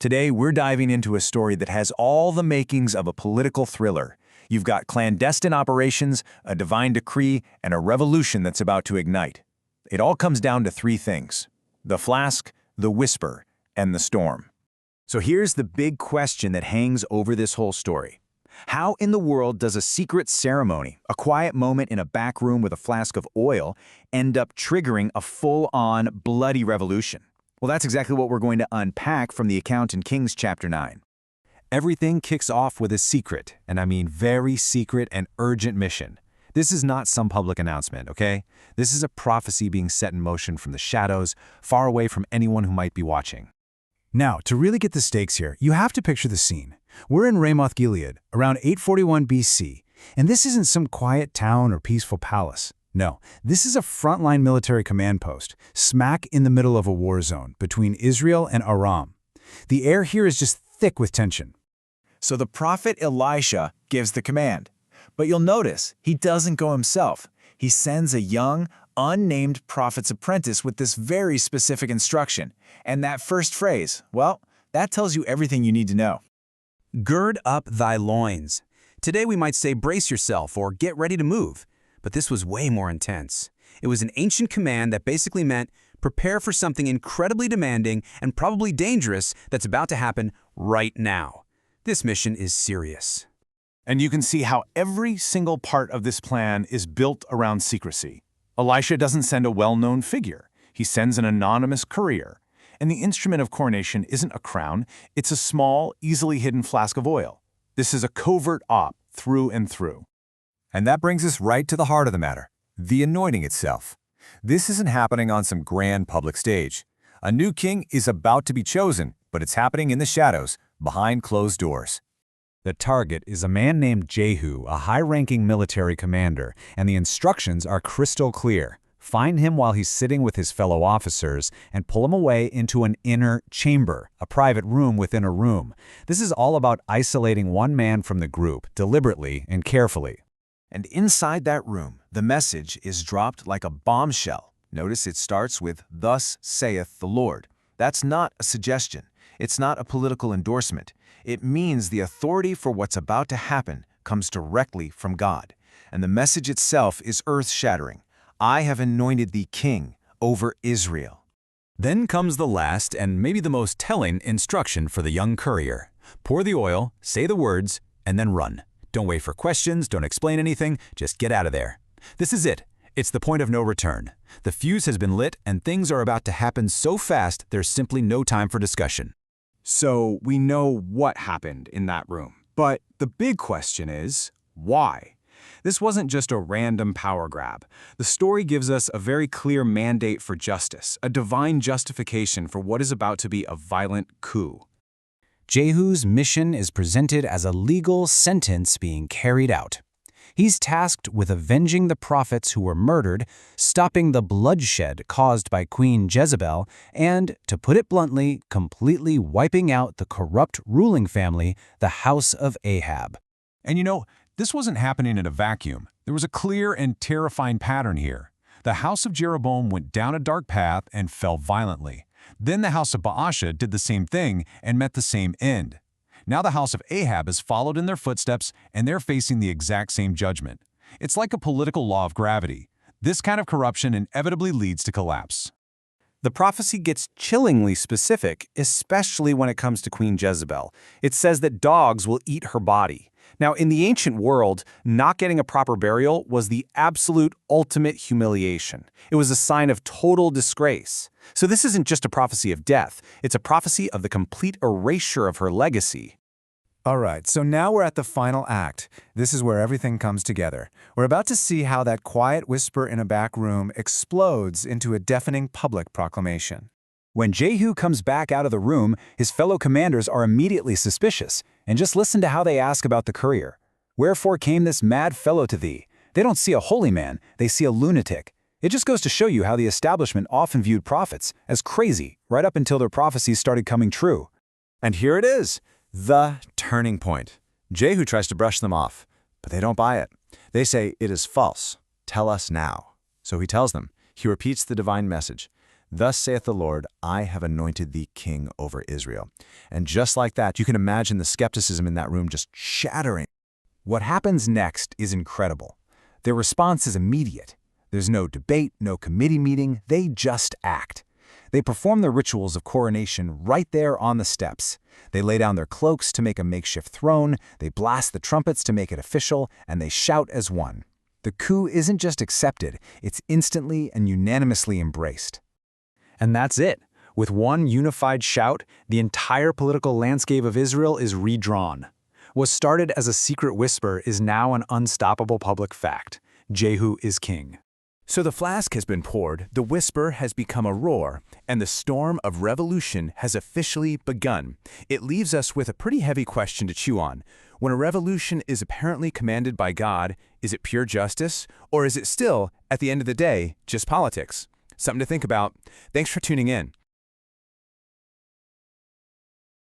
Today, we're diving into a story that has all the makings of a political thriller. You've got clandestine operations, a divine decree, and a revolution that's about to ignite. It all comes down to three things: the Flask, the Whisper, and the Storm. So here's the big question that hangs over this whole story. How in the world does a secret ceremony, a quiet moment in a back room with a flask of oil, end up triggering a full-on bloody revolution? Well, that's exactly what we're going to unpack from the account in Kings chapter 9. Everything kicks off with a secret, and I mean very secret and urgent mission. This is not some public announcement, okay? This is a prophecy being set in motion from the shadows, far away from anyone who might be watching. Now, to really get the stakes here, you have to picture the scene. We're in Ramoth Gilead, around 841 BC, and this isn't some quiet town or peaceful palace. No, this is a frontline military command post, smack in the middle of a war zone between Israel and Aram. The air here is just thick with tension. So the prophet Elisha gives the command. But you'll notice he doesn't go himself. He sends a young, unnamed prophet's apprentice with this very specific instruction. And that first phrase, well, that tells you everything you need to know. Gird up thy loins. Today we might say brace yourself or get ready to move. But this was way more intense. It was an ancient command that basically meant prepare for something incredibly demanding and probably dangerous that's about to happen right now. This mission is serious. And you can see how every single part of this plan is built around secrecy. Elisha doesn't send a well-known figure. He sends an anonymous courier. And the instrument of coronation isn't a crown, it's a small, easily hidden flask of oil. This is a covert op through and through. And that brings us right to the heart of the matter, the anointing itself. This isn't happening on some grand public stage. A new king is about to be chosen, but it's happening in the shadows, behind closed doors. The target is a man named Jehu, a high-ranking military commander, and the instructions are crystal clear. Find him while he's sitting with his fellow officers and pull him away into an inner chamber, a private room within a room. This is all about isolating one man from the group, deliberately and carefully. And inside that room, the message is dropped like a bombshell. Notice it starts with, "Thus saith the Lord." That's not a suggestion. It's not a political endorsement. It means the authority for what's about to happen comes directly from God. And the message itself is earth-shattering. I have anointed thee king over Israel. Then comes the last and maybe the most telling instruction for the young courier. Pour the oil, say the words, and then run. Don't wait for questions, don't explain anything, just get out of there. This is it. It's the point of no return. The fuse has been lit and things are about to happen so fast there's simply no time for discussion. So we know what happened in that room. But the big question is, why? This wasn't just a random power grab. The story gives us a very clear mandate for justice, a divine justification for what is about to be a violent coup. Jehu's mission is presented as a legal sentence being carried out. He's tasked with avenging the prophets who were murdered, stopping the bloodshed caused by Queen Jezebel, and, to put it bluntly, completely wiping out the corrupt ruling family, the house of Ahab. And you know, this wasn't happening in a vacuum. There was a clear and terrifying pattern here. The house of Jeroboam went down a dark path and fell violently. Then the house of Baasha did the same thing and met the same end. Now the house of Ahab has followed in their footsteps and they're facing the exact same judgment. It's like a political law of gravity. This kind of corruption inevitably leads to collapse. The prophecy gets chillingly specific, especially when it comes to Queen Jezebel. It says that dogs will eat her body. Now, in the ancient world, not getting a proper burial was the absolute ultimate humiliation. It was a sign of total disgrace. So this isn't just a prophecy of death, it's a prophecy of the complete erasure of her legacy. All right, so now we're at the final act. This is where everything comes together. We're about to see how that quiet whisper in a back room explodes into a deafening public proclamation. When Jehu comes back out of the room, his fellow commanders are immediately suspicious. And just listen to how they ask about the courier. Wherefore came this mad fellow to thee? They don't see a holy man, they see a lunatic. It just goes to show you how the establishment often viewed prophets as crazy, right up until their prophecies started coming true. And here it is, the turning point. Jehu tries to brush them off, but they don't buy it. They say, "It is false. Tell us now." So he tells them. He repeats the divine message. Thus saith the Lord, I have anointed thee king over Israel. And just like that, you can imagine the skepticism in that room just shattering. What happens next is incredible. Their response is immediate. There's no debate, no committee meeting, they just act. They perform the rituals of coronation right there on the steps. They lay down their cloaks to make a makeshift throne, they blast the trumpets to make it official, and they shout as one. The coup isn't just accepted, it's instantly and unanimously embraced. And that's it. With one unified shout, the entire political landscape of Israel is redrawn. What started as a secret whisper is now an unstoppable public fact. Jehu is king. So the flask has been poured, the whisper has become a roar, and the storm of revolution has officially begun. It leaves us with a pretty heavy question to chew on. When a revolution is apparently commanded by God, is it pure justice, or is it still, at the end of the day, just politics? Something to think about. Thanks for tuning in.